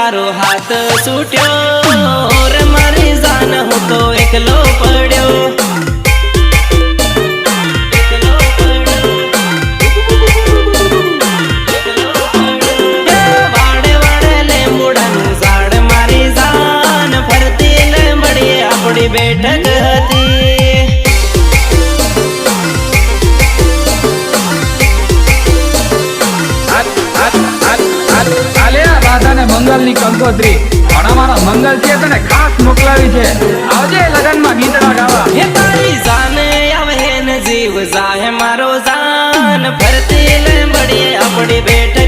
તારો હાથ છૂટ્યો રે મારી જાન હું તો એકલો પડ્યો વાડે વાડે લીમડાનું ઝાડ મારી જાન ફરતી લીમડીએ આપણી બેઠક હતી મંગલ ની કંકોત્રી પણ અમારા મંગલ છે તને ખાસ મોકલાવી છે આવજે લગન માં ગીતડા ગાવા હે તારી જાને આવે ને જીવ જાહે મારો જાન ફરતી લીમડીએ આપણી બેઠક